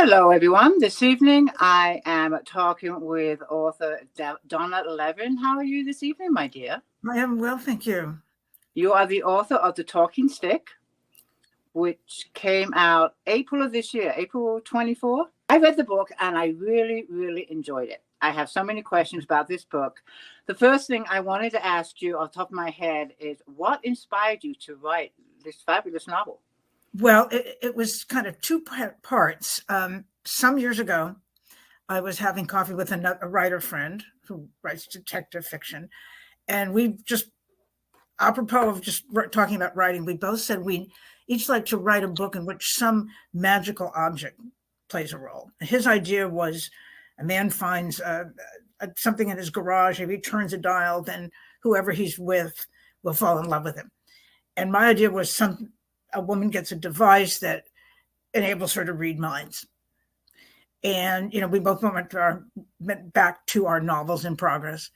Hello, everyone. This evening I am talking with author Donna Levin. How are you this evening, my dear? I am well, thank you. You are the author of The Talking Stick, which came out April of this year, April 24. I read the book and I really, really enjoyed it. I have so many questions about this book. The first thing I wanted to ask you off the top of my head is what inspired you to write this fabulous novel? Well, it was kind of two parts. Some years ago, I was having coffee with a writer friend who writes detective fiction. And we just, apropos of just talking about writing, we both said we each like to write a book in which some magical object plays a role. His idea was a man finds something in his garage. If he turns a dial, then whoever he's with will fall in love with him. And my idea was a woman gets a device that enables her to read minds. And, we both went back to our novels in progress.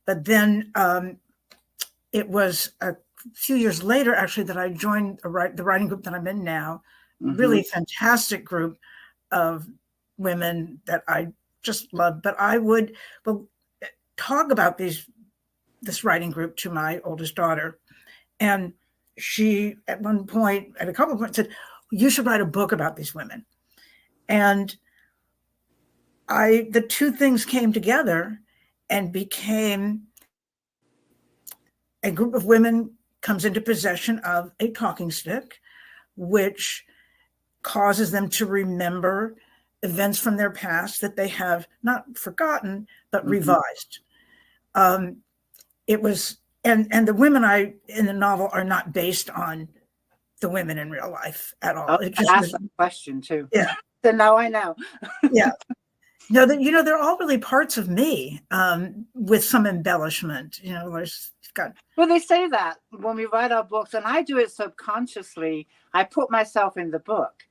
But then it was a few years later, actually, that I joined the writing group that I'm in now. Mm-hmm. Really fantastic group of women that I just love. But I would talk about this writing group to my oldest daughter. And she, at a couple of points, said, you should write a book about these women. And the two things came together and became a group of women comes into possession of a talking stick, which causes them to remember events from their past that they have not forgotten, but revised. It was, and the women in the novel are not based on the women in real life at all. It just asked that question too. Yeah. So now I know. Yeah. No, they're all really parts of me, with some embellishment. Well, they say that when we write our books, and I do it subconsciously. I put myself in the book,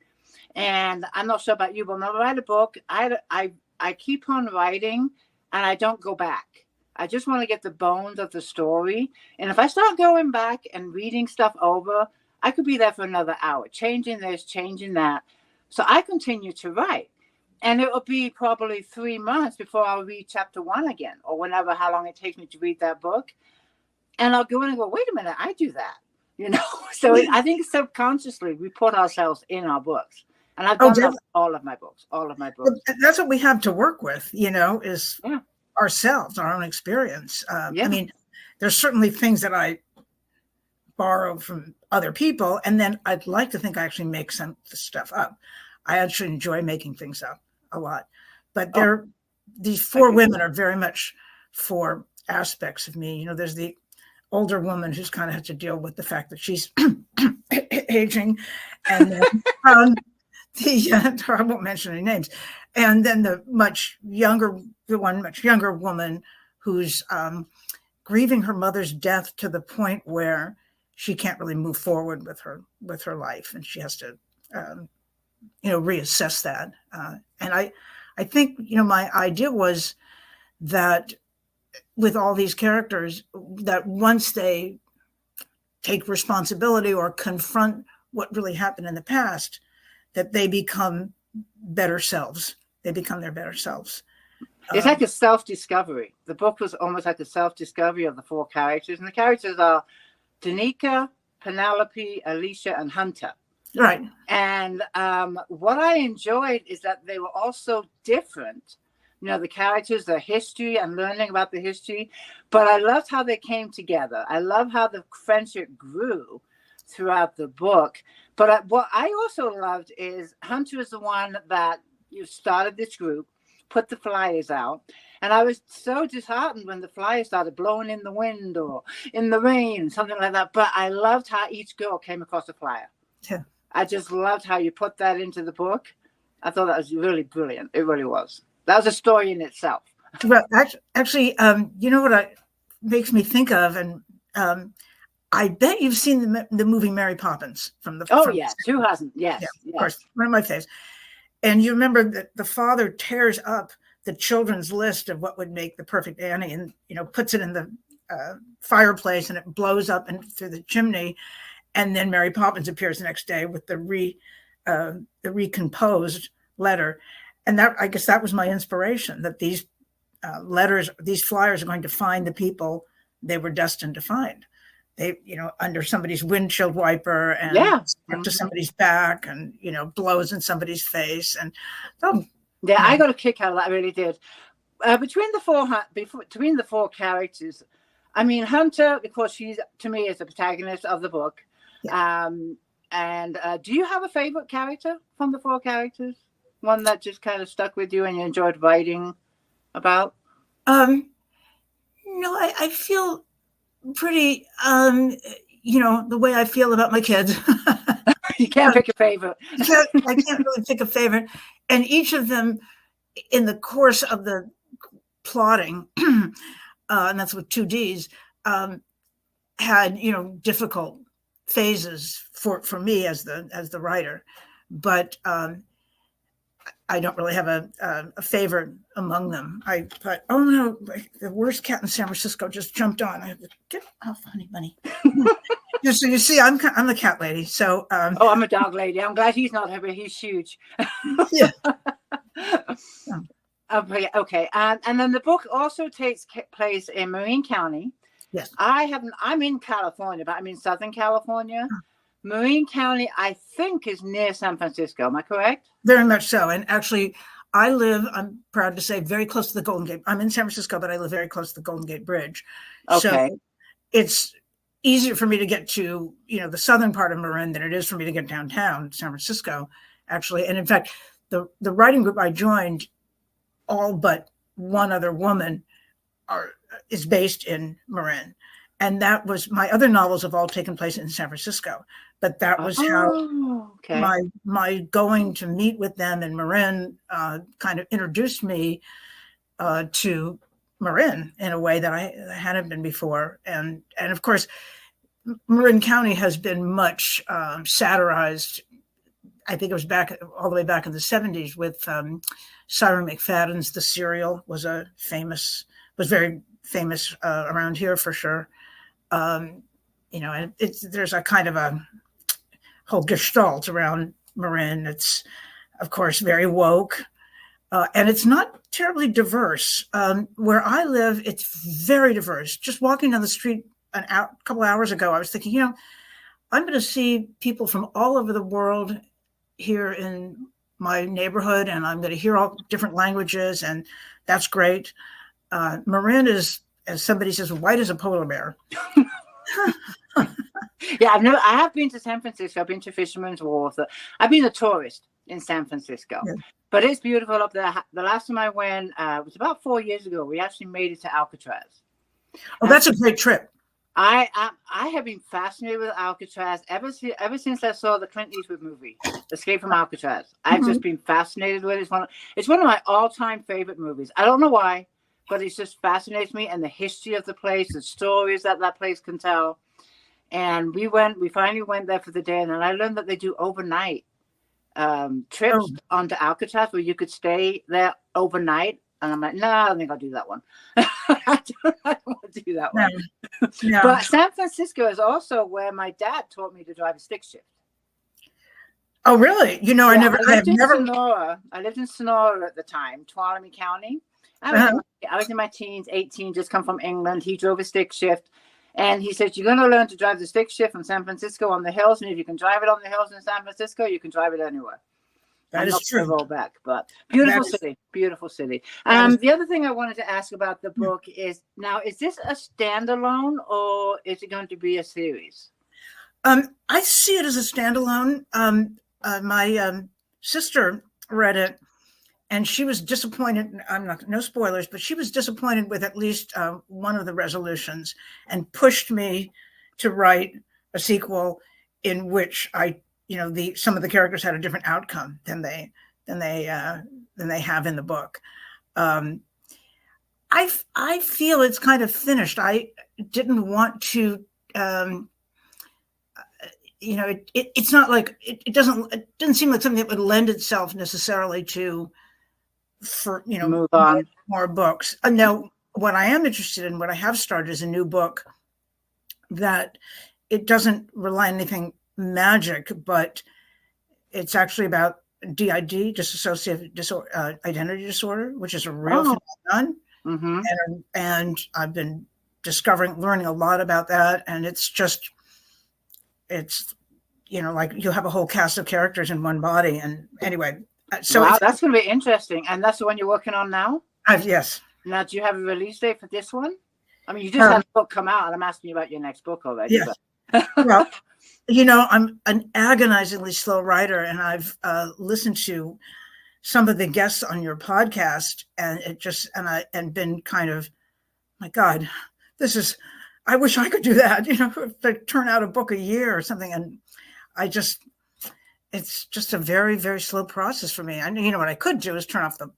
and I'm not sure about you, but when I write a book, I keep on writing, and I don't go back. I just want to get the bones of the story, and if I start going back and reading stuff over, I could be there for another hour, changing this, changing that. So I continue to write. And it will be probably 3 months before I'll read chapter 1 again, or how long it takes me to read that book. And I'll go in and go, wait a minute, I do that, So I think subconsciously we put ourselves in our books. And I've done that with all of my books. That's what we have to work with, is ourselves, our own experience. I mean, there's certainly things that I borrow from other people, and then I'd like to think I actually make some of the stuff up. I actually enjoy making things up a lot, but these four women are very much four aspects of me. There's the older woman who's kind of had to deal with the fact that she's aging, and then I won't mention any names, and then the much younger woman who's grieving her mother's death to the point where she can't really move forward with her life, and she has to reassess that. And I think, my idea was that with all these characters, that once they take responsibility or confront what really happened in the past, that they become better selves. They become their better selves. It's like a self-discovery. The book was almost like a self-discovery of the four characters. And the characters are Danica, Penelope, Alicia, and Hunter. Right. And what I enjoyed is that they were all so different. The characters, their history, and learning about the history. But I loved how they came together. I love how the friendship grew throughout the book. But what I also loved is Hunter is the one that started this group, put the flyers out. And I was so disheartened when the flyers started blowing in the wind or in the rain, something like that. But I loved how each girl came across a flyer. Yeah. I just loved how you put that into the book. I thought that was really brilliant. It really was. That was a story in itself. Well, actually, what makes me think of, and I bet you've seen the movie Mary Poppins from the. Oh, yes. Who hasn't? Yes. Yeah, of course. One of my faves. And you remember that the father tears up the children's list of what would make the perfect Annie and, puts it in the fireplace, and it blows up through the chimney. And then Mary Poppins appears the next day with the recomposed letter. And that, I guess that was my inspiration, that these letters, these flyers are going to find the people they were destined to find. They, under somebody's windshield wiper and to somebody's back and, blows in somebody's face. And I got a kick out of that. I really did. Between the four characters, I mean, Hunter, because she's, to me, is the protagonist of the book. Yeah. And do you have a favorite character from the four characters? One that just kind of stuck with you and you enjoyed writing about? No, I feel pretty, the way I feel about my kids. You can't pick a favorite. I can't really pick a favorite. And each of them, in the course of the plotting, and that's with 2 Ds, had, difficult phases for me as the writer. But I don't really have a favorite among them. I thought, oh no, the worst cat in San Francisco just jumped on. I had to get off, honey bunny. So you see, I'm the cat lady. So I'm a dog lady. I'm glad he's not here. He's huge. Yeah. Okay. And then the book also takes place in Marin County. Yes. I'm in California, but I'm in Southern California. Marin County, I think, is near San Francisco. Am I correct? Very much so. And actually, I live, I'm proud to say, very close to the Golden Gate. I'm in San Francisco, but I live very close to the Golden Gate Bridge. Okay. So it's easier for me to get to, the southern part of Marin than it is for me to get downtown San Francisco, actually. And in fact, the writing group I joined, all but one other woman, is based in Marin. And that was, my other novels have all taken place in San Francisco, but that was how my going to meet with them in Marin kind of introduced me to Marin in a way that I hadn't been before. And of course, Marin County has been much satirized. I think it was all the way back in the 70s with Cyril McFadden's The Serial was very famous around here for sure. And there's a kind of a whole gestalt around Marin. It's, of course, very woke, and it's not terribly diverse. Where I live, it's very diverse. Just walking down the street a couple hours ago, I was thinking, I'm going to see people from all over the world here in my neighborhood, and I'm going to hear all different languages, and that's great. Marin is, as somebody says, white as a polar bear. Yeah, I have been to San Francisco. I've been to Fisherman's Wharf. I've been a tourist in San Francisco, but it's beautiful up there. The last time I went was about 4 years ago. We actually made it to Alcatraz. Oh, that's a great trip. I have been fascinated with Alcatraz ever since I saw the Clint Eastwood movie, Escape from Alcatraz. I've just been fascinated with it. It's one of my all-time favorite movies. I don't know why, but it just fascinates me, and the history of the place, the stories that place can tell. And we finally went there for the day, and then I learned that they do overnight trips onto Alcatraz where you could stay there overnight. And I'm like, no, I don't think I'll do that one. I don't want to do that one. No. But San Francisco is also where my dad taught me to drive a stick shift. Oh, really? I lived in Sonora at the time, Tuolumne County. I was in my teens, 18, just come from England. He drove a stick shift. And he said, you're going to learn to drive the stick shift from San Francisco on the hills. And if you can drive it on the hills in San Francisco, you can drive it anywhere. That is true. Roll back, but beautiful city. The other thing I wanted to ask about the book is this a standalone or is it going to be a series? I see it as a standalone. My sister read it and she was disappointed. No spoilers, but she was disappointed with at least one of the resolutions and pushed me to write a sequel in which some of the characters had a different outcome than they have in the book. I feel it's kind of finished. I didn't want to. It's not like it doesn't seem like something that would lend itself necessarily to move on more books. Now, what I am interested in, what I have started, is a new book that it doesn't rely on anything magic, but it's actually about DID, dissociative identity disorder, which is a real phenomenon. Mm-hmm. And I've been learning a lot about that. And it's like you have a whole cast of characters in one body. And anyway, so wow, that's going to be interesting. And that's the one you're working on now? Yes. Now, do you have a release date for this one? I mean, you just had a book come out, and I'm asking you about your next book already. Yes. Well, I'm an agonizingly slow writer, and I've listened to some of the guests on your podcast, and been kind of, my God, I wish I could do that, to turn out a book a year or something. And it's just a very, very slow process for me. And what I could do is turn off the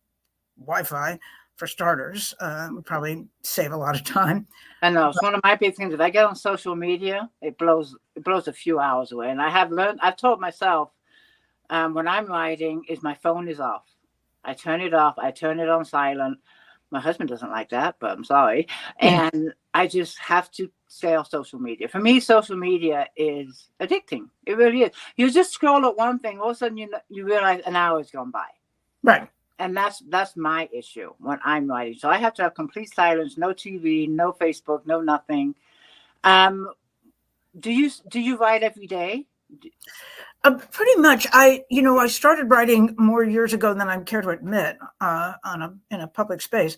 Wi-Fi for starters. Would probably save a lot of time. I know. It's one of my big things. If I get on social media, it blows a few hours away. And I've told myself, when I'm writing, my phone is off. I turn it off. I turn it on silent. My husband doesn't like that, but I'm sorry. And I just have to stay off social media. For me, social media is addicting. It really is. You just scroll at one thing, all of a sudden you realize an hour has gone by. Right. And that's my issue when I'm writing. So I have to have complete silence, no TV, no Facebook, no nothing. Do you write every day? Pretty much. I started writing more years ago than I care to admit in a public space.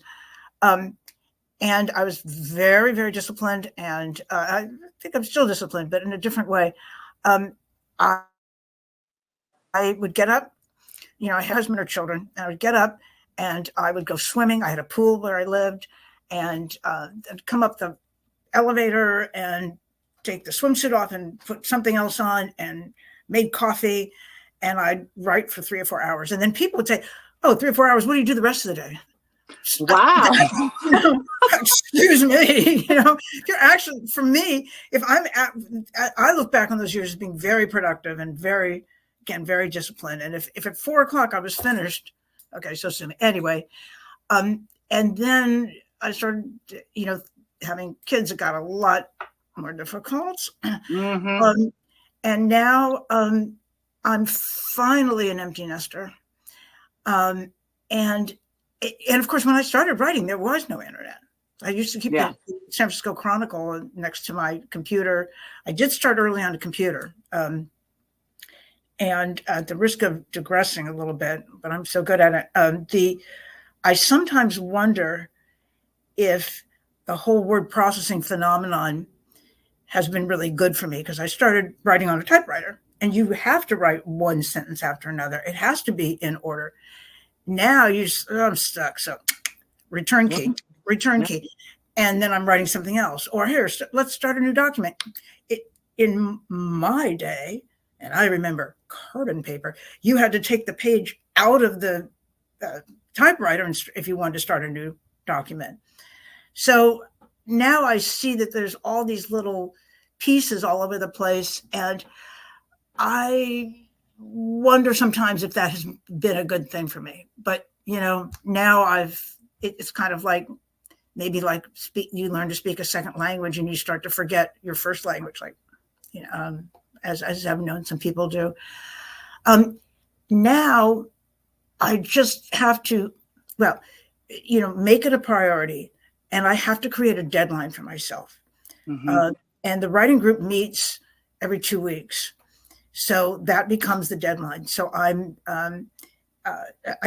And I was very, very disciplined, and I think I'm still disciplined, but in a different way. I would get up. I had a husband or children, and I would get up and I would go swimming. I had a pool where I lived, and I'd come up the elevator and take the swimsuit off and put something else on and made coffee, and I'd write for 3 or 4 hours. And then people would say, "Oh, 3 or 4 hours. What do you do the rest of the day?" Wow. Excuse me. You're actually, for me, I look back on those years as being very productive and very disciplined. And if at 4 o'clock I was finished, okay, so soon. Anyway, and then I started, having kids. It got a lot more difficult. Mm-hmm. And now I'm finally an empty nester. And of course, when I started writing, there was no internet. I used to keep the San Francisco Chronicle next to my computer. I did start early on a computer. And at the risk of digressing a little bit, but I'm so good at it. I sometimes wonder if the whole word processing phenomenon has been really good for me, because I started writing on a typewriter, and you have to write one sentence after another. It has to be in order. Now I'm stuck. So return key. And then I'm writing something else. Or here, let's start a new document. In my day, and I remember carbon paper, you had to take the page out of the typewriter if you wanted to start a new document. So now I see that there's all these little pieces all over the place. And I wonder sometimes if that has been a good thing for me. But, now it's kind of like, maybe like you learn to speak a second language and you start to forget your first language, like, as I've known some people do. Now I just have to, make it a priority, and I have to create a deadline for myself. Mm-hmm. And the writing group meets every 2 weeks. So that becomes the deadline. So I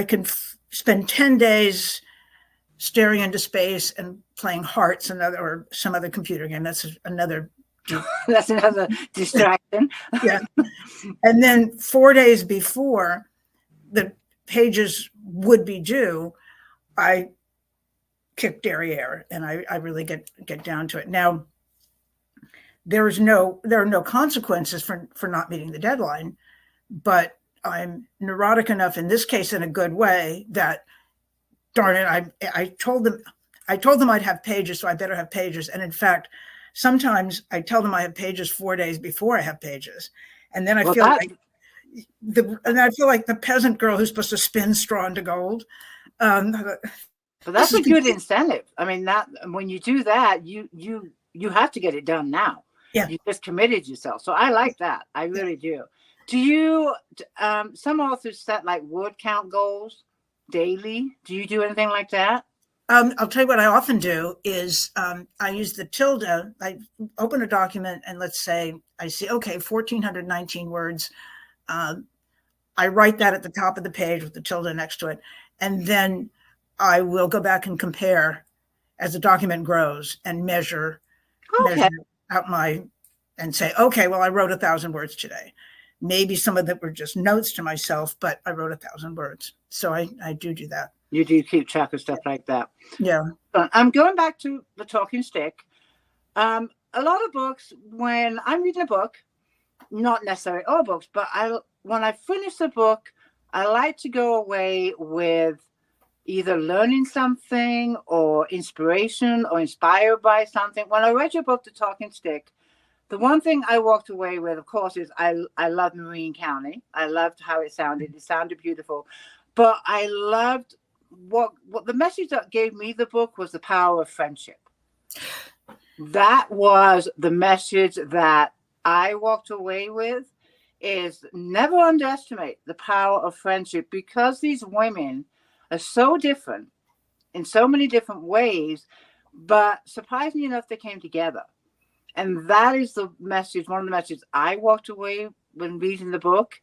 can spend 10 days staring into space and playing Hearts or some other computer game. That's another distraction. Yeah. And then 4 days before the pages would be due, I kick derriere and I really get down to it. Now, there are no consequences for not meeting the deadline, but I'm neurotic enough in this case, in a good way, that darn it, I told them I'd have pages, so I better have pages. And in fact, sometimes I tell them I have pages 4 days before I have pages, and then I feel like the peasant girl who's supposed to spin straw into gold. So that's a good incentive. I mean, that when you do that, you have to get it done now. Yeah, you just committed yourself. So I like that. I really do. Do you, some authors set like word count goals daily. Do you do anything like that? I'll tell you what I often do is I use the tilde. I open a document and let's say I see, okay, 1,419 words. I write that at the top of the page with the tilde next to it. And then I will go back and compare as the document grows and measure out and say, okay, well, I wrote 1,000 words today. Maybe some of them were just notes to myself, but I wrote 1,000 words. So I do that. You do keep track of stuff like that. Yeah. I'm going back to the talking stick. A lot of books, when I'm reading a book, not necessarily all books, but when I finish a book, I like to go away with either learning something or inspiration or inspired by something. When I read your book, The Talking Stick, the one thing I walked away with, of course, is I loved Marine County. I loved how it sounded. It sounded beautiful. But I loved what the message that gave me the book was the power of friendship. That was the message that I walked away with, is never underestimate the power of friendship, because these women are so different in so many different ways, but surprisingly enough, they came together. And that is the message, one of the messages I walked away when reading the book.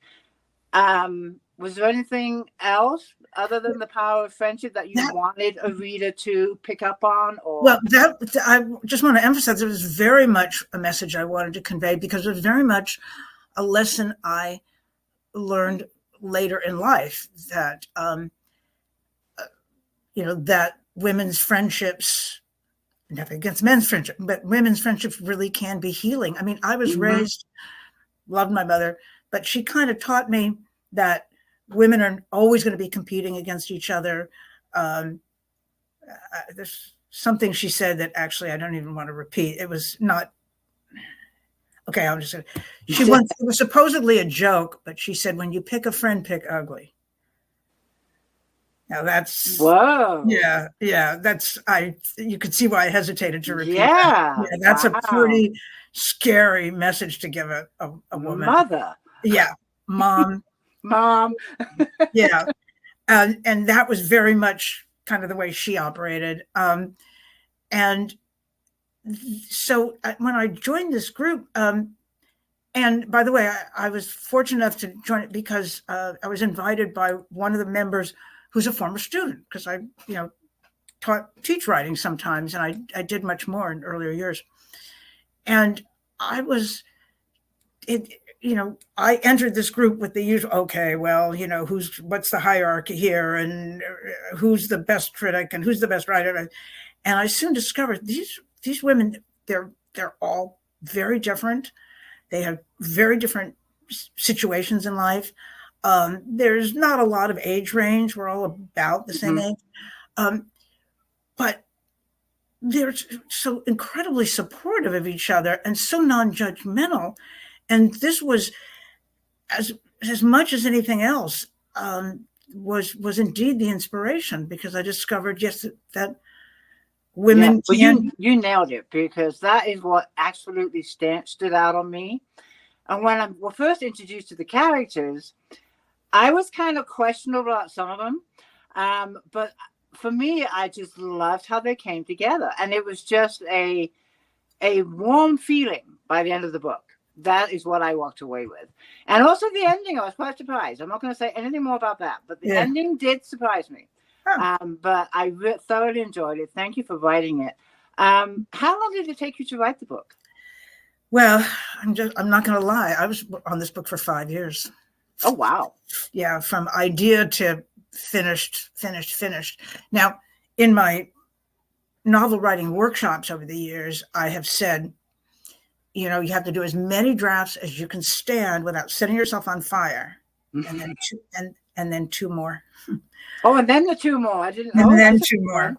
Was there anything else other than the power of friendship that you wanted a reader to pick up on? Or? Well, I just want to emphasize, it was very much a message I wanted to convey, because it was very much a lesson I learned later in life, that, that women's friendships, nothing against men's friendship, but women's friendships really can be healing. I mean, I was raised, loved my mother, but she kind of taught me that women are always going to be competing against each other. There's something she said that actually I don't even want to repeat. It was not, okay, I'm just going to, it was supposedly a joke, but she said, when you pick a friend, pick ugly. Now that's, whoa. Yeah, you could see why I hesitated to repeat that. Yeah, that's a pretty scary message to give a woman. Mother. Yeah, mom. Mom. Yeah. And that was very much kind of the way she operated. And so when I joined this group, and by the way, I was fortunate enough to join it because I was invited by one of the members who's a former student, because I, teach writing sometimes, and I did much more in earlier years. And I was, I entered this group with the usual, okay, well, what's the hierarchy here, and who's the best critic and who's the best writer. And I soon discovered these women, they're all very different. They have very different situations in life. There's not a lot of age range. We're all about the same age. But they're so incredibly supportive of each other and so non-judgmental. And this was, as much as anything else, was indeed the inspiration, because I discovered, yes, that women can. You nailed it, because that is what absolutely stood out on me. And when I was first introduced to the characters, I was kind of questionable about some of them. But for me, I just loved how they came together. And it was just a warm feeling by the end of the book. That is what I walked away with. And also the ending, I was quite surprised. I'm not going to say anything more about that, but the ending did surprise me. Huh. But I thoroughly enjoyed it. Thank you for writing it. How long did it take you to write the book? Well, I'm not going to lie. I was on this book for 5 years. Oh, wow. Yeah. From idea to finished. Now, in my novel writing workshops over the years, I have said, you have to do as many drafts as you can stand without setting yourself on fire. And then and then two more. Oh, and then the two more. I didn't know. And then two more.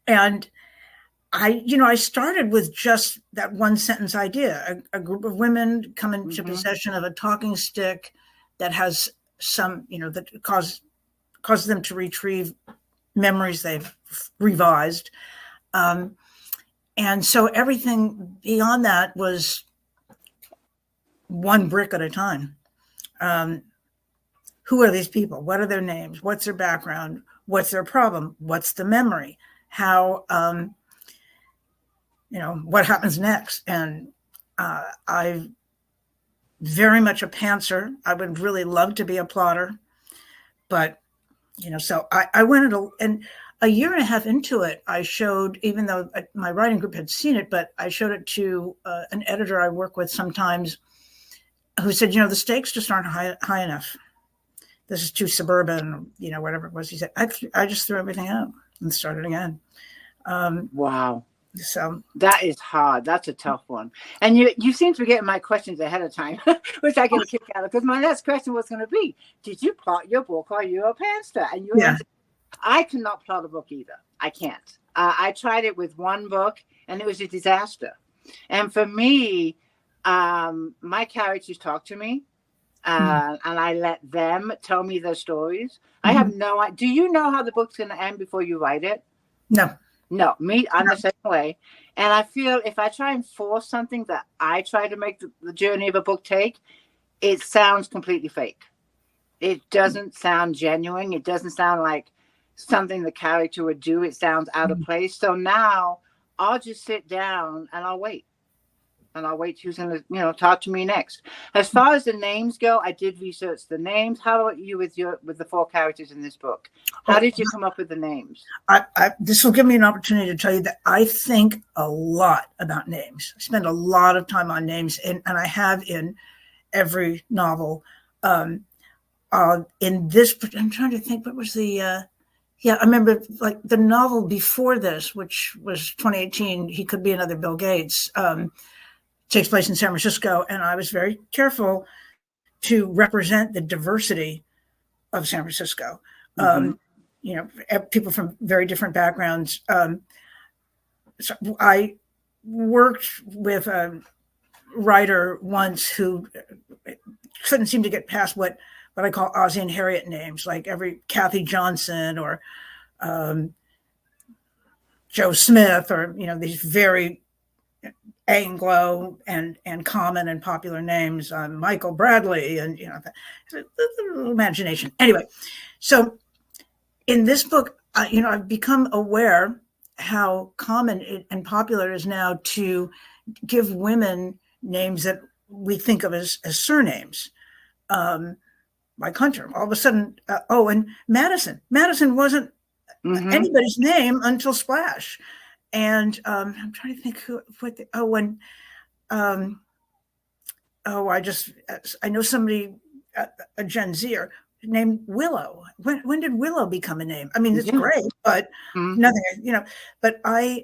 And I started with just that one sentence idea. A group of women come into possession of a talking stick that has some, that causes them to retrieve memories they've revised. And so everything beyond that was one brick at a time. Who are these people? What are their names? What's their background? What's their problem? What's the memory? How, what happens next? And I'm very much a pantser. I would really love to be a plotter, but so I went and a year and a half into it, I showed, even though my writing group had seen it, but I showed it to an editor I work with sometimes, who said, the stakes just aren't high enough. This is too suburban, whatever it was. He said, I just threw everything out and started again. Wow. So that is hard. That's a tough one. And you seem to be getting my questions ahead of time, which I get a kick out of, because my next question was going to be, did you plot your book or are you a pantser? And I cannot plot a book either. I can't. I tried it with one book and it was a disaster. And for me, my characters talk to me and I let them tell me their stories. I have no idea. Do you know how the book's going to end before you write it? No, I'm the same way. And I feel if I try and force something that I try to make the journey of a book take, it sounds completely fake. It doesn't sound genuine. It doesn't sound like something the character would do. It sounds out of place. So now I'll just sit down and I'll wait. And I'll wait who's going to, talk to me next. As far as the names go, I did research the names. How about you with the 4 characters in this book? How did you come up with the names? This will give me an opportunity to tell you that I think a lot about names. I spend a lot of time on names, and I have in every novel. In this, I'm trying to think, what was the... I remember like the novel before this, which was 2018, He Could Be Another Bill Gates, takes place in San Francisco. And I was very careful to represent the diversity of San Francisco. People from very different backgrounds. So I worked with a writer once who couldn't seem to get past what I call Ozzie and Harriet names, like every Kathy Johnson or Joe Smith, or these very Anglo and common and popular names, Michael Bradley, and imagination. Anyway, so in this book, I've become aware how common and popular it is now to give women names that we think of as surnames. Like Hunter, all of a sudden, and Madison. Madison wasn't anybody's name until Splash. And I'm trying to think I know somebody, a Gen Zer named Willow. When did Willow become a name? I mean, it's great, but nothing, but I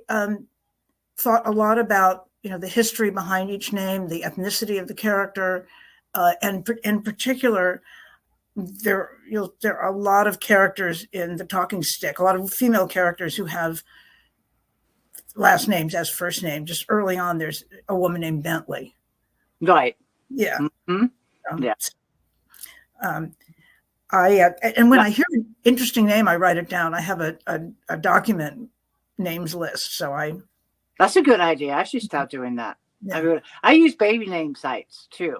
thought a lot about, the history behind each name, the ethnicity of the character, and in particular, there are a lot of characters in The Talking Stick, a lot of female characters who have last names as first name. Just early on, there's a woman named Bentley. Right. Yeah. Yeah. And when I hear an interesting name, I write it down. I have a document names list. So that's a good idea. I should start doing that. Yeah. I use baby name sites too.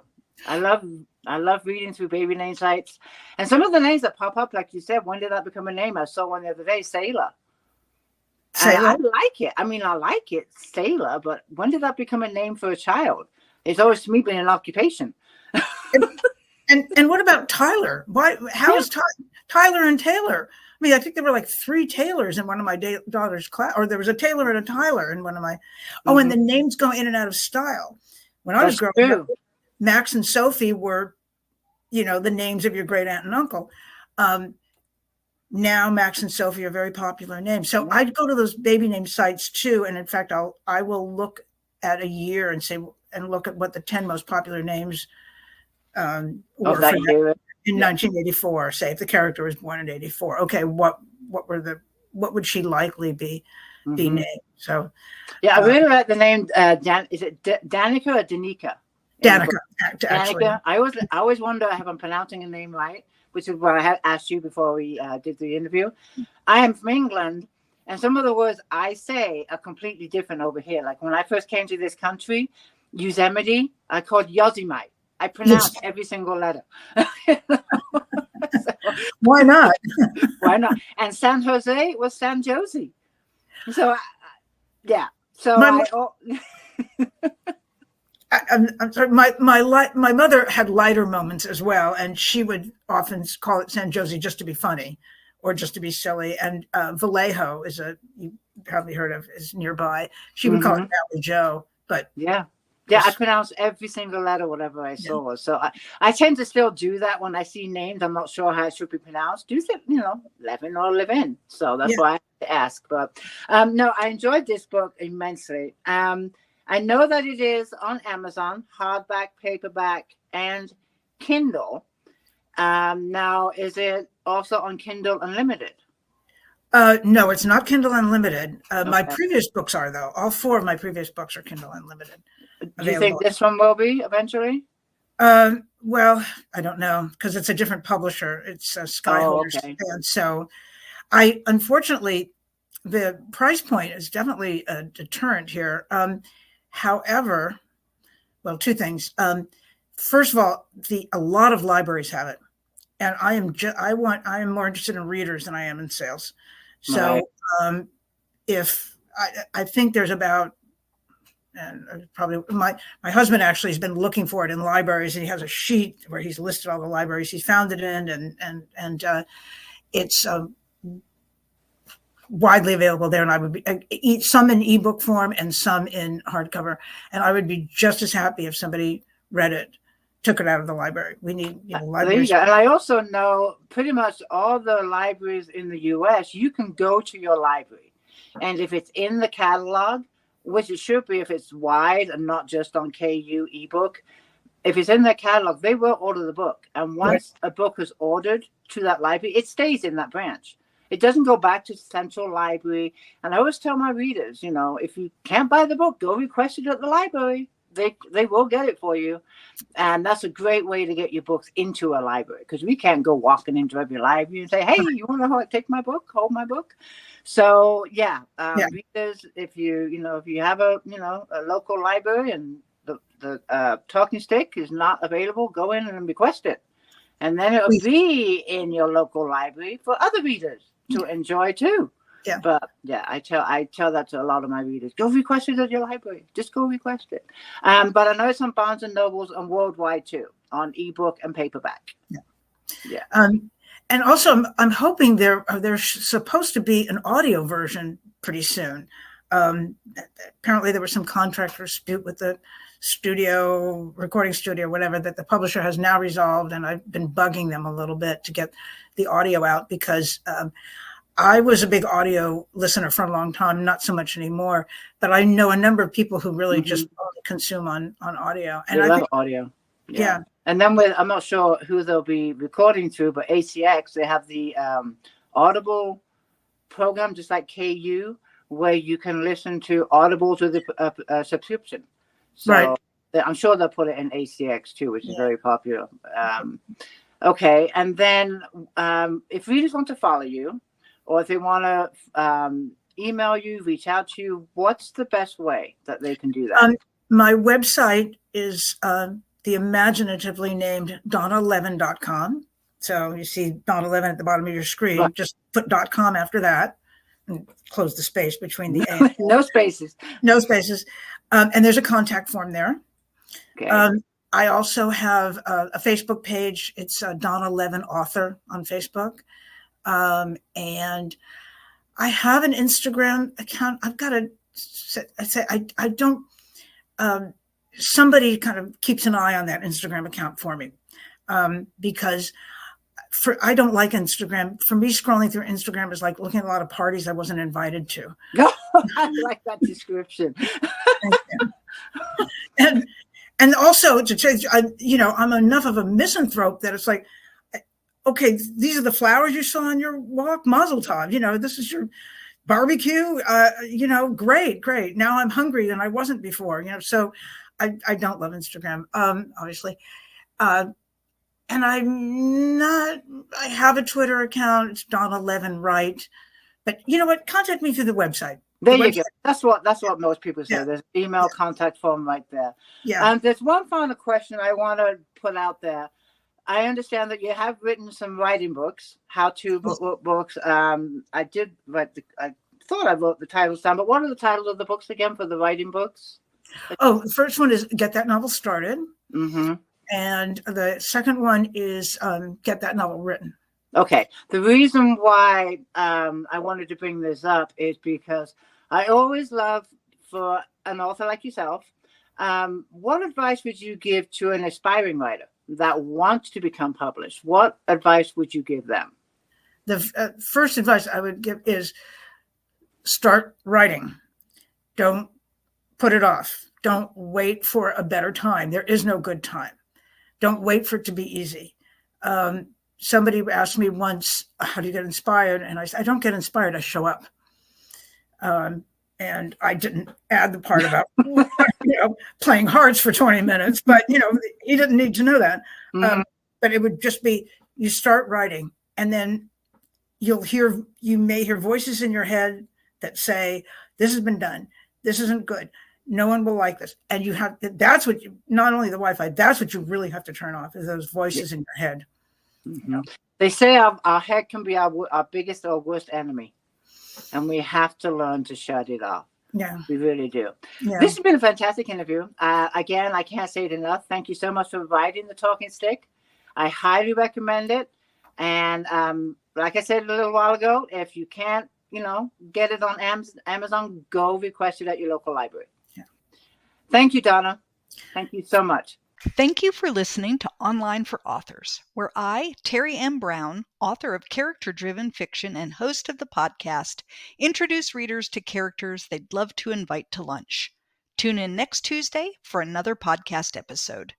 I love reading through baby name sites, and some of the names that pop up, like you said, when did that become a name? I saw one the other day, Sailor. I like it. I mean, I like it, Sailor, but when did that become a name for a child? It's always to me been an occupation. and what about Tyler? How is Tyler and Taylor? I mean, I think there were like 3 Taylors in one of my daughter's class, or there was a Taylor and a Tyler in one of my. And the names go in and out of style. When I was growing up, Max and Sophie were, the names of your great aunt and uncle. Now Max and Sophie are very popular names. So I'd go to those baby name sites too. And in fact, I will look at a year and look at what the 10 most popular names were in 1984. Say if the character was born in 84. Okay, what would she likely be named? So I really like the name is it Danica or Danica? Danica, actually. Danica. I always wonder if I'm pronouncing a name right, which is what I had asked you before we did the interview. I am from England, and some of the words I say are completely different over here. Like when I first came to this country, Yosemite, I called Yosemite. I pronounce every single letter. So, why not? why not? And San Jose was San Jose. So, yeah. So I'm sorry. My mother had lighter moments as well, and she would often call it San Jose just to be funny, or just to be silly. And Vallejo is you probably heard of, is nearby. She would call it Valley Joe, but yeah, I pronounce every single letter whatever I saw. So I tend to still do that when I see names. I'm not sure how it should be pronounced. Do you Levin or Levin? So that's why I have to ask. But no, I enjoyed this book immensely. I know that it is on Amazon, hardback, paperback, and Kindle. Now, is it also on Kindle Unlimited? No, it's not Kindle Unlimited. My previous books are, though. All 4 of my previous books are Kindle Unlimited. Do you think this one will be eventually? Well, I don't know, because it's a different publisher. It's Skyhorse. Okay. And so unfortunately, the price point is definitely a deterrent here. However, well, 2 things. First of all, a lot of libraries have it, and I am more interested in readers than I am in sales. So, if I think there's about, and probably my husband actually has been looking for it in libraries, and he has a sheet where he's listed all the libraries he's found it in, and it's widely available there. And I would be some in ebook form and some in hardcover, and I would be just as happy if somebody read it, took it out of the library. We need libraries. And I also know pretty much all the libraries in the U.S. You can go to your library, and if it's in the catalog, which it should be if it's wide and not just on KU ebook, if it's in their catalog, they will order the book. And once a book is ordered to that library, it stays in that branch. It doesn't go back to central library. And I always tell my readers, if you can't buy the book, go request it at the library. They will get it for you. And that's a great way to get your books into a library, because we can't go walking into every library and say, hey, you want to take my book, hold my book. So readers, if you have a local library and the talking stick is not available, go in and request it. And then it'll be in your local library for other readers to enjoy too. Yeah. But I tell that to a lot of my readers. Go request it at your library. Just go request it. But I know it's on Barnes and Nobles and worldwide too, on ebook and paperback. Yeah. And also, I'm hoping there's supposed to be an audio version pretty soon. Apparently, there was some contract dispute with the recording studio, whatever, that the publisher has now resolved, and I've been bugging them a little bit to get the audio out, because I was a big audio listener for a long time, not so much anymore, but I know a number of people who really just only consume on audio. And I love audio. Yeah. And then I'm not sure who they'll be recording through, but ACX, they have the Audible program, just like KU, where you can listen to Audible to the subscription. So I'm sure they'll put it in ACX too, which is very popular. Okay. And then if readers want to follow you, or if they want to email you, reach out to you, what's the best way that they can do that? My website is the imaginatively named DonnaLevin.com. So you see Donna Levin at the bottom of your screen. Just put .com after that and close the space between the A. No spaces. No spaces. And there's a contact form there. Okay. I also have a Facebook page. It's Donna Levin Author on Facebook. And I have an Instagram account. I've got to say, I don't, somebody kind of keeps an eye on that Instagram account for me. Because I don't like Instagram. For me, scrolling through Instagram is like looking at a lot of parties I wasn't invited to. I like that description. And also to change, I'm enough of a misanthrope that it's like, okay, these are the flowers you saw on your walk, Mazel Tov. This is your barbecue. Great. Now I'm hungry than I wasn't before. So I don't love Instagram, obviously. And I have a Twitter account. It's Donna Levin Wright. But you know what? Contact me through the website. There you go. That's what most people say. Yeah. There's an email contact form right there. Yeah. There's one final question I want to put out there. I understand that you have written some writing books, how-to books. I did write I thought I wrote the titles down, but what are the titles of the books again for the writing books? Oh, the first one is Get That Novel Started. Mm-hmm. And the second one is Get That Novel Written. Okay. The reason why I wanted to bring this up is because I always love, for an author like yourself, what advice would you give to an aspiring writer that wants to become published? What advice would you give them? The first advice I would give is start writing. Don't put it off. Don't wait for a better time. There is no good time. Don't wait for it to be easy. Somebody asked me once, how do you get inspired? And I said, I don't get inspired, I show up. And I didn't add the part about playing hearts for 20 minutes, but he didn't need to know that. Mm-hmm. But it would just be, you start writing, and then you may hear voices in your head that say, this has been done. This isn't good. No one will like this. And that's what not only the Wi-Fi, that's what you really have to turn off, is those voices in your head. Mm-hmm. They say our head can be our biggest or worst enemy, and we have to learn to shut it off. Yeah, we really do. Yeah. This has been a fantastic interview. Again, I can't say it enough. Thank you so much for providing the talking stick. I highly recommend it. And like I said a little while ago, if you can't, get it on Amazon, go request it at your local library. Yeah. Thank you, Donna. Thank you so much. Thank you for listening to Online for Authors, where I, Terry M. Brown, author of character-driven fiction and host of the podcast, introduce readers to characters they'd love to invite to lunch. Tune in next Tuesday for another podcast episode.